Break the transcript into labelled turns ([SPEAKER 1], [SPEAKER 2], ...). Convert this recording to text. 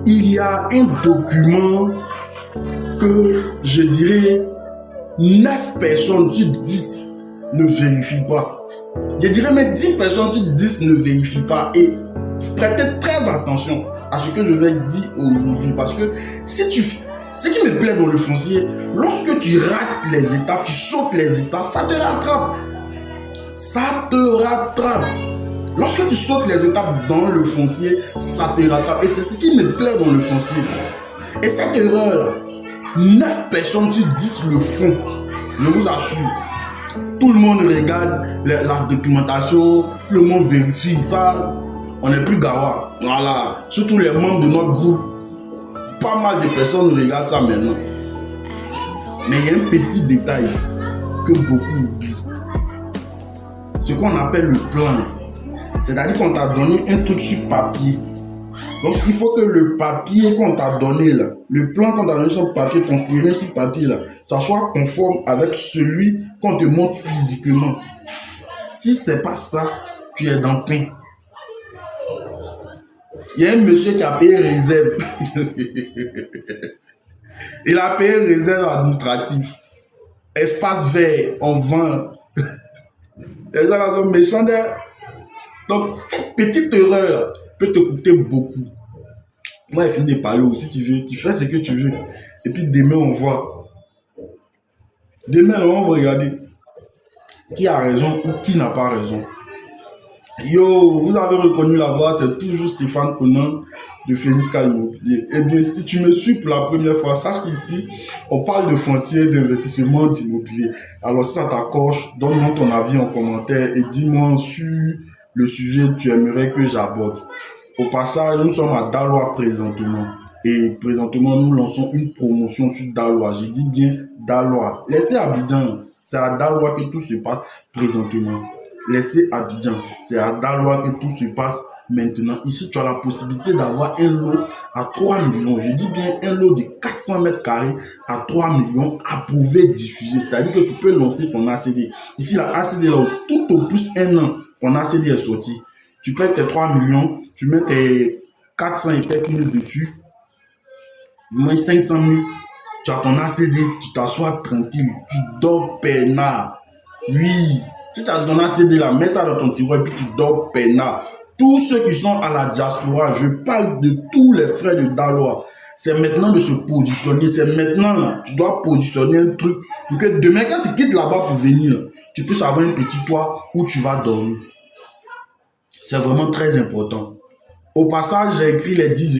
[SPEAKER 1] il y a un document que je dirais 9 personnes sur 10 ne vérifient pas. Je dirais même 10 personnes sur 10 ne vérifient pas. Et prêtez très attention à ce que je vais dire aujourd'hui. Parce que si tu... Ce qui me plaît dans le foncier, lorsque tu rates les étapes, tu sautes les étapes, ça te rattrape. Ça te rattrape. Lorsque tu sautes les étapes dans le foncier, ça te rattrape. Et c'est ce qui me plaît dans le foncier. Et cette erreur, 9 personnes sur 10 le font. Je vous assure. Tout le monde regarde la documentation, tout le monde vérifie ça. On n'est plus gawa. Voilà. Surtout les membres de notre groupe. Pas mal de personnes regardent ça maintenant. Mais il y a un petit détail que beaucoup oublient. Ce qu'on appelle le plan. C'est-à-dire qu'on t'a donné un truc sur papier. Donc il faut que le papier qu'on t'a donné là, le plan qu'on t'a donné sur papier, ton terrain sur papier là, ça soit conforme avec celui qu'on te montre physiquement. Si c'est pas ça, tu es dans le pain. Il y a un monsieur qui a payé réserve. Il a payé réserve administrative. Espace vert, on vend. Les gens sont méchants. Donc, cette petite erreur peut te coûter beaucoup. Moi, il finit de parler aussi, si tu veux. Tu fais ce que tu veux. Et puis, demain, on voit. Demain, on va regarder qui a raison ou qui n'a pas raison. Yo, vous avez reconnu la voix, c'est toujours Stéphane Conan de Phoenixka Immobilier. Eh bien, si tu me suis pour la première fois, sache qu'ici, on parle de foncier, d'investissement, d'immobilier. Alors, si ça t'accroche, donne-moi ton avis en commentaire et dis-moi sur le sujet que tu aimerais que j'aborde. Au passage, nous sommes à Daloa présentement. Et présentement, nous lançons une promotion sur Daloa. Je dis bien Daloa. Laissez Abidjan. C'est à Daloa que tout se passe présentement. Laissez Abidjan. C'est à Daloa que tout se passe maintenant. Ici, tu as la possibilité d'avoir un lot à 3 millions. Je dis bien un lot de 400 mètres carrés à 3 millions approuvé, diffusé. C'est-à-dire que tu peux lancer ton ACD. Ici, la ACD, là, tout au plus un an, ton ACD est sorti. Tu payes tes 3 millions, tu mets tes 400 et quelques mille dessus, moins 500 000, tu as ton ACD, tu t'assois tranquille, tu dors peinard. Oui, si tu as ton ACD là, mets ça dans ton tiroir et puis tu dors peinard. Tous ceux qui sont à la diaspora, je parle de tous les frères de Daloa. C'est maintenant de se positionner, c'est maintenant là, tu dois positionner un truc pour que demain quand tu quittes là-bas pour venir, tu puisses avoir un petit toit où tu vas dormir. C'est vraiment très important. Au passage, j'ai écrit les 10